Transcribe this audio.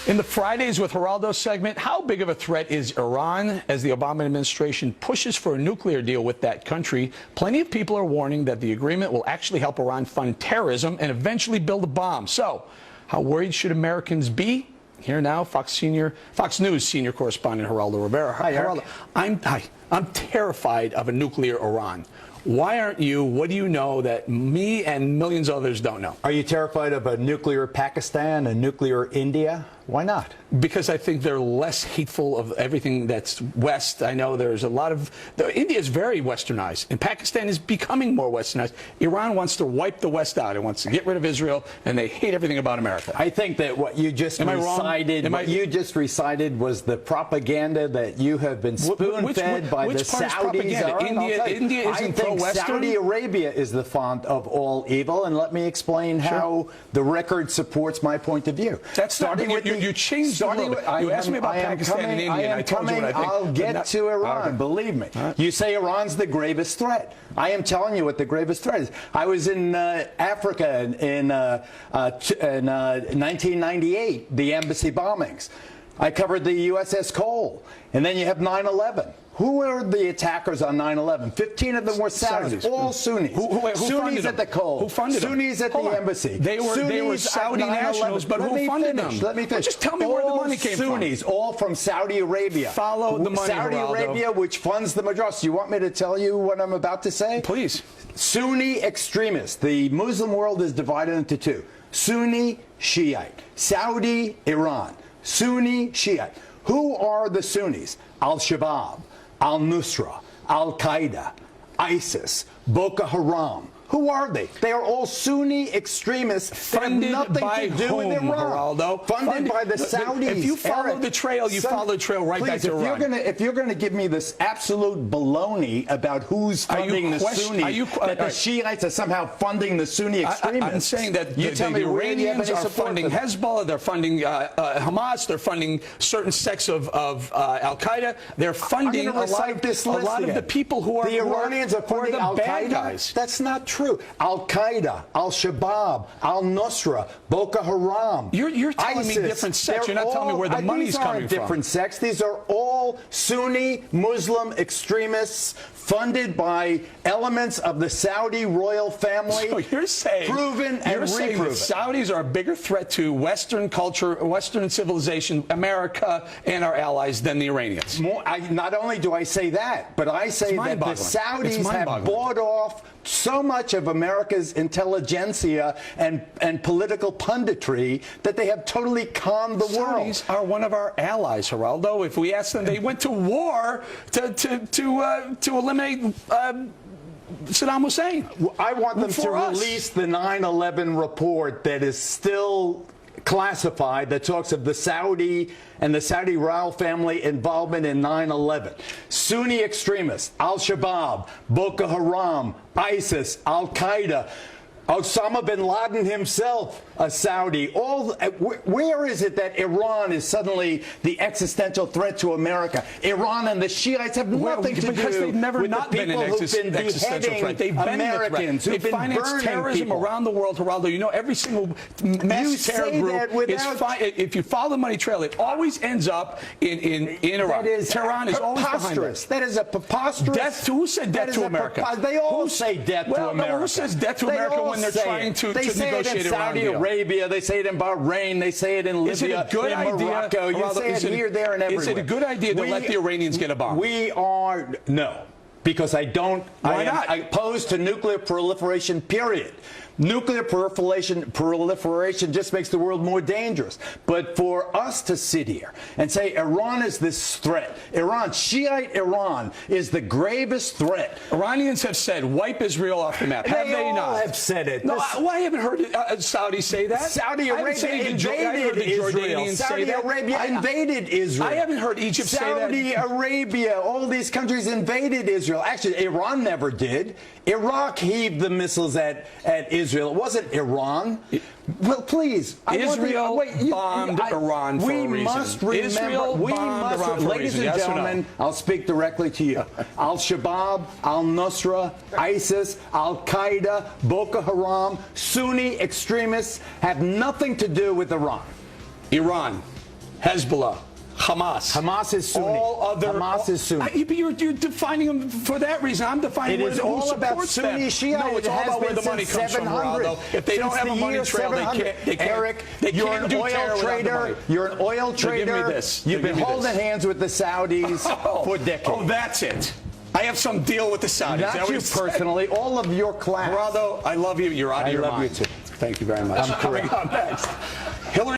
In the Fridays with Geraldo segment, how big of a threat is Iran as the Obama administration pushes for a nuclear deal with that country? Plenty of people are warning that the agreement will actually help Iran fund terrorism and eventually build a bomb. So, how worried should Americans be? Here now, Fox News senior correspondent Geraldo Rivera. Hi, Geraldo, I'm terrified of a nuclear Iran. Why aren't you? What do you know that me and millions of others don't know? Are you terrified of a nuclear Pakistan, a nuclear India? Why not? Because I think they're less hateful of everything that's West. I know there's a lot of... India is very westernized, and Pakistan is becoming more westernized. Iran wants to wipe the West out. It wants to get rid of Israel, and they hate everything about America. I think that what you just recited was the propaganda that you have been spoon-fed by the Saudis. India isn't pro-Western. Saudi Arabia is the font of all evil, and let me explain how the record supports my point of view. That's starting with you changed the world. You asked me about Pakistan and India, and I told you what I think. I'll get to Iran, believe me. You say Iran's the gravest threat. I am telling you what the gravest threat is. I was in Africa in 1998, the embassy bombings. I covered the USS Cole, and then you have 9/11. Who were the attackers on 9/11? 15 of them were Saudis, all Sunnis. Who Sunnis at the Cole. Who funded them? Sunnis at the embassy. They were Saudi nationals, but who funded them? Let me finish. Just tell me where the money came from. Sunnis, all from Saudi Arabia. Follow the money, Saudi Arabia, which funds the majority. You want me to tell you what I'm about to say? Please. Sunni extremists. The Muslim world is divided into two. Sunni, Shiite. Saudi, Iran. Sunni, Shiite. Who are the Sunnis? Al-Shabaab, Al-Nusra, Al-Qaeda, ISIS, Boko Haram. Who are they? They are all Sunni extremists that have nothing to do with Iran. Geraldo? Funded by the Saudis. If you follow the trail, you follow the trail right back to Iran. If you're going to give me this absolute baloney about who's funding the Sunnis, that the Shiites are somehow funding the Sunni extremists. I'm saying that the Iranians are funding Hezbollah, they're funding Hamas, they're funding certain sects of Al-Qaeda. They're funding a lot of the people who are the Iranians are funding the bad Al-Qaeda. guys. That's not true. Al-Qaeda, Al-Shabaab, Al-Nusra, Boko Haram, You're telling ISIS, me different sects. You're not telling me where the money's coming from. These aren't different sects. These are all Sunni Muslim extremists funded by elements of the Saudi royal family. So you're saying, proven and reproven. The Saudis are a bigger threat to Western culture, Western civilization, America, and our allies than the Iranians. Not only do I say that, but I say that the Saudis have bought off so much of America's intelligentsia and political punditry that they have totally conned the world. Saudis are one of our allies, Geraldo. If we ask them, they went to war to eliminate Saddam Hussein. I want them to release the 9/11 report that is still classified, that talks of the Saudi and the Saudi royal family involvement in 9/11. Sunni extremists, Al-Shabaab, Boko Haram, ISIS, Al-Qaeda, Osama bin Laden himself, a Saudi. Where is it that Iran is suddenly the existential threat to America? Iran and the Shiites have nothing to do because they've never with not the been people an who've been existential threat. They've been Americans who've they been finance burning terrorism people around the world, Geraldo. You know, every single mass terror group is if you follow the money trail, it always ends up in Iran. Tehran is always behind it. That is a preposterous. Death to, who said death to America? They all say death to America. Who says death to America when they're trying to negotiate They say it in Saudi Arabia, they say it in Bahrain, they say it in Libya, in Morocco. You say it here, there, and everywhere. Is it a good idea to let the Iranians get a bomb? No. Because I don't. Why not? I oppose to nuclear proliferation, period. Nuclear proliferation just makes the world more dangerous. But for us to sit here and say Iran is this threat, Shiite Iran is the gravest threat. Iranians have said, wipe Israel off the map. Have they not? Have said it. No, I haven't heard Saudis say that. Saudi Arabia invaded Israel. Saudi Arabia invaded Israel. I haven't heard Egypt say that. Saudi Arabia, all these countries invaded Israel. Actually, Iran never did. Iraq heaved the missiles at Israel. It wasn't Iran. Well, please. Israel bombed Iran for a reason. We must remember, ladies and gentlemen, I'll speak directly to you. Al-Shabaab, Al-Nusra, ISIS, Al-Qaeda, Boko Haram, Sunni extremists have nothing to do with Iran. Iran. Hezbollah, Hamas. Hamas is Sunni. Hamas is Sunni. But you're defining them for that reason. I'm defining it is all about Sunni Shia. No, it's all about where the money comes from, Geraldo. If they don't have a money trail, they can't. Eric, you're an oil trader. You're an oil trader. Give me this. You've been holding hands with the Saudis for decades. Oh, that's it. I have some deal with the Saudis. Not you personally, all of your class. Geraldo, I love you. You're out of your mind. I love you too. Thank you very much. I'm correct. Next, Hillary.